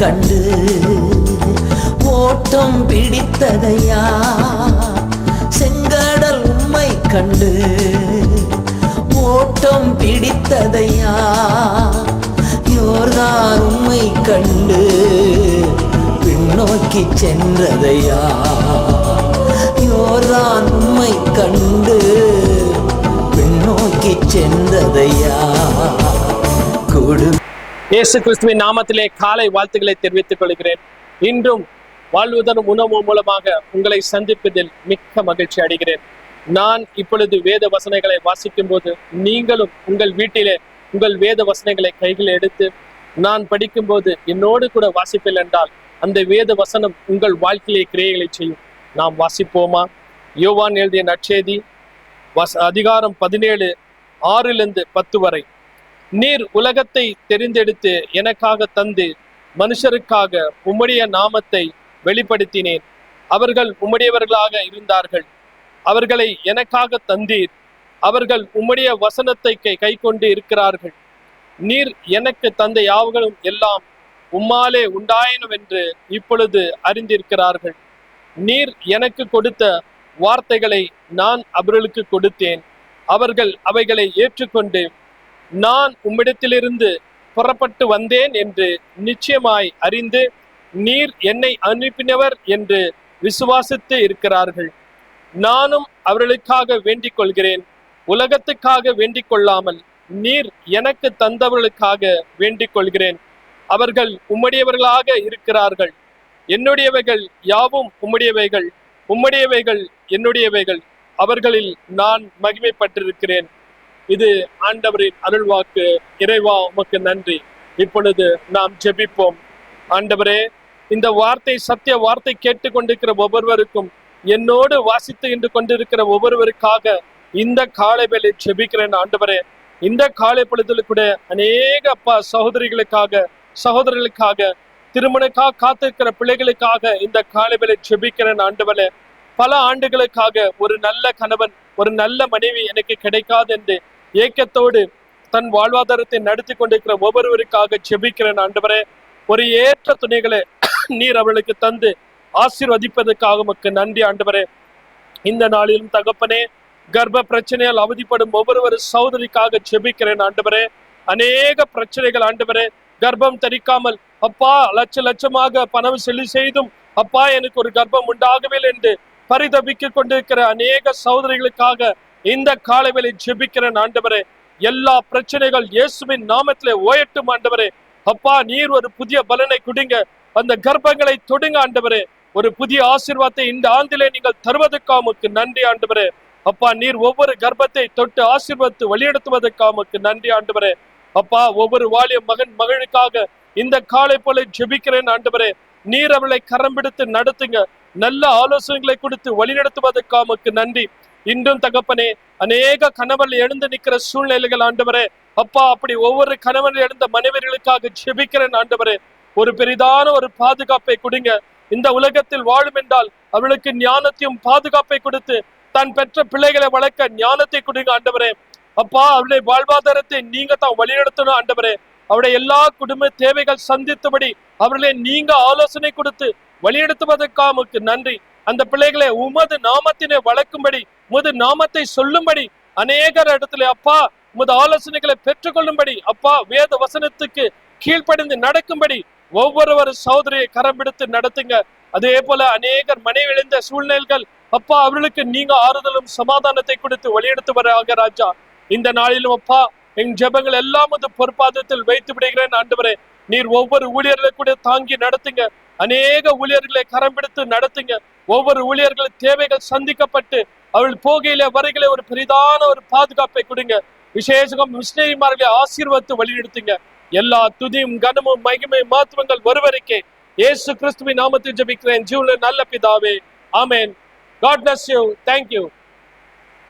கண்டு ஓட்டம் பிடித்ததையா, செங்கடல் உம்மை கண்டு ஓட்டம் பிடித்ததையா, யோர்தான் உம்மை கண்டு பின்னோக்கி சென்றதையா, யோர்தான் உம்மை கண்டு பின்னோக்கி சென்றதையா. இயேசு கிறிஸ்துவின் நாமத்திலே காலை வாழ்த்துக்களை தெரிவித்துக் கொள்கிறேன். இன்றும் வாழ்வுதரும் உணவு மூலமாக உங்களை சந்திப்பதில் மிக்க மகிழ்ச்சி அடைகிறேன். நான் இப்பொழுது வேத வசனங்களை வாசிக்கும் போது நீங்களும் உங்கள் வீட்டிலே உங்கள் வேத வசனங்களை கையில் எடுத்து நான் படிக்கும் போது என்னோடு கூட வாசிப்பில் என்றால் அந்த வேத வசனம் உங்கள் வாழ்க்கையிலே கிரியைகளை செய்யும். நாம் வாசிப்போமா? யோவான் எழுதிய நற்செய்தி அதிகாரம் 17 6-10 வரை. நீர் உலகத்தை தெரிந்தெடுத்து எனக்காக தந்து மனுஷருக்காக உம்முடைய நாமத்தை வெளிப்படுத்தினேன். அவர்கள் உம்முடையவர்களாக இருந்தார்கள். அவர்களை எனக்காக தந்தீர். அவர்கள் உம்முடைய வசனத்தை கை கொண்டு இருக்கிறார்கள். நீர் எனக்கு தந்த யாவுகளும் எல்லாம் உம்மாலே உண்டாயினவென்று இப்பொழுது அறிந்திருக்கிறார்கள். நீர் எனக்கு கொடுத்த வார்த்தைகளை நான் அவர்களுக்கு கொடுத்தேன். அவர்கள் அவைகளை ஏற்றுக்கொண்டு நான் உம்மிடத்திலிருந்து புறப்பட்டு வந்தேன் என்று நிச்சயமாய் அறிந்து நீர் என்னை அனுப்பினவர் என்று விசுவாசித்து இருக்கிறார்கள். நானும் அவர்களுக்காக வேண்டிக் கொள்கிறேன். உலகத்துக்காக வேண்டிக் கொள்ளாமல் நீர் எனக்கு தந்தவர்களுக்காக வேண்டிக் கொள்கிறேன். அவர்கள் உம்முடையவர்களாக இருக்கிறார்கள். என்னுடையவைகள் யாவும் உம்முடையவைகள், உம்முடையவைகள் என்னுடையவைகள். அவர்களில் நான் மகிமைப்பட்டிருக்கிறேன். இது ஆண்டவரின் அருள்வாக்கு. இறைவா உமக்கு நன்றி. இப்பொழுது நாம் ஜெபிப்போம். ஆண்டவரே, இந்த வார்த்தை சத்திய வார்த்தை கேட்டுக்கொண்டிருக்கிற ஒவ்வொருவருக்கும், என்னோடு வாசித்து கொண்டிருக்கிற ஒவ்வொருவருக்காக இந்த காலை வேளை ஜெபிக்கிறேன். ஆண்டவரே, இந்த காலை பொழுதில் கூட அநேக அப்பா சகோதரர்களுக்காக திருமணக்காக காத்திருக்கிற பிள்ளைகளுக்காக இந்த காலை வேளை ஜெபிக்கிறேன். ஆண்டவரே, பல ஆண்டுகளுக்காக ஒரு நல்ல கணவன் ஒரு நல்ல மனைவி எனக்கு கிடைக்காது என்று ஏக்கத்தோடு தன் வாழ்வாதாரத்தை நடத்தி கொண்டிருக்கிற ஒவ்வொருவருக்காக ஜெபிக்கிறேன். ஆண்டவரே, ஒரு ஏற்ற துணைகளை நீர் அவளுக்கு தந்து ஆசீர்வதிப்பதற்காக உமக்கு நன்றி. ஆண்டவரே, இந்த நாளிலும் தகப்பனே, கர்ப்ப பிரச்சனையால் அவதிப்படும் ஒவ்வொரு சகோதரிக்காக ஜெபிக்கிறேன். ஆண்டவரே, அநேக பிரச்சனைகள் ஆண்டவரே, கர்ப்பம் தரிக்காமல் அப்பா லட்சமாக பணம் செலவு செய்தும் அப்பா எனக்கு ஒரு கர்ப்பம் உண்டாகவில்லை என்று பரிதபிக்க கொண்டிருக்கிற அநேக சகோதரிகளுக்காக இந்த காலைவேளை ஜெபிக்கிறேன். ஆண்டவரே, எல்லா பிரச்சனைகள் இயேசுவின் நாமத்திலே ஓயட்டும். ஆண்டவரே, அப்பா நீர் ஒரு புதிய பலனை கொடுங்க. அந்த கர்ப்பங்களை தொடுங்க. ஆண்டவரே, ஒரு புதிய ஆசீர்வாதத்தை இந்த ஆண்டிலே நீங்கள் தருவதற்காக உமக்கு நன்றி. ஆண்டவரே, அப்பா நீர் ஒவ்வொரு கர்ப்பத்தை தொட்டு ஆசீர்வாதத்தை வழிநடத்துவதற்காக உமக்கு நன்றி. ஆண்டவரே, அப்பா ஒவ்வொரு வாலிய மகளுக்காக இந்த காலை போல ஜெபிக்கிறேன். ஆண்டவரே, நீர் அவளை கரம் பிடித்து நடத்துங்க. நல்ல ஆலோசனைகளை கொடுத்து வழிநடத்துவதற்காக உமக்கு நன்றி. இன்றும் தகப்பனே, அநேக கணவன் எழுந்து நிற்கிற சூழ்நிலைகள் ஆண்டவரே, அப்பா அப்படி ஒவ்வொரு கணவன் எழுந்த மனைவர்களுக்காக ஜெபிக்கிறேன். ஆண்டவரே, ஒரு பெரிதான ஒரு பாதுகாப்பை கொடுங்க. இந்த உலகத்தில் வாழும் என்றால் அவளுக்கு ஞானத்தையும் பாதுகாப்பை கொடுத்து தான் பெற்ற பிள்ளைகளை வளர்க்க ஞானத்தை கொடுங்க. ஆண்டவரே, அப்பா அவளுடைய வாழ்வாதாரத்தை நீங்க தான் வழிநடத்தணும். ஆண்டவரே, அவருடைய எல்லா குடும்ப தேவைகள் சந்தித்தபடி அவர்களை நீங்க ஆலோசனை கொடுத்து வழிநடத்துவதற்காக உமக்கு நன்றி. அந்த பிள்ளைகளை உமது நாமத்தினை வளர்க்கும்படி, உமது நாமத்தை சொல்லும்படி அநேகர் இடத்துல அப்பா உமது ஆலோசனைகளை பெற்றுக்கொள்ளும்படி, அப்பா வேத வசனத்துக்கு கீழ்ப்படிந்து நடக்கும்படி ஒவ்வொரு சகோதரியை கரம் பிடித்து நடத்துங்க. அதே போல அநேகர் மனைவி இழந்த சூழ்நிலைகள் அப்பா அவர்களுக்கு நீங்க ஆறுதலும் சமாதானத்தை கொடுத்து வழியெடுத்து வராங்க. ராஜா, இந்த நாளிலும் அப்பா என் ஜெபங்கள் எல்லாம் பொறுப்பாதத்தில் வைத்து விடுகிறேன். ஆண்டவரே, நீர் ஒவ்வொரு ஊழியர்களை கூட தாங்கி நடத்துங்க. அநேக ஊழியர்களை கரம் பிடித்து நடத்துங்க. ஒவ்வொரு ஊழியர்களின் தேவைகள் சந்திக்கப்பட்டு அவள் போகையில வரைகளை ஒரு பெரிதான ஒரு பாதுகாப்பை கொடுங்க. விசேஷம் மிஷனரிமார்களை ஆசீர்வதித்து வழிநடத்துங்க. எல்லா துதியும் கனமும் மகிமை மாத்துவங்கள் ஒருவருக்கே இயேசு கிறிஸ்துவின் நாமத்தில் ஜெபிக்கிறேன் ஜீவனுள்ள நல்ல பிதாவே, ஆமென். God bless you. Thank you.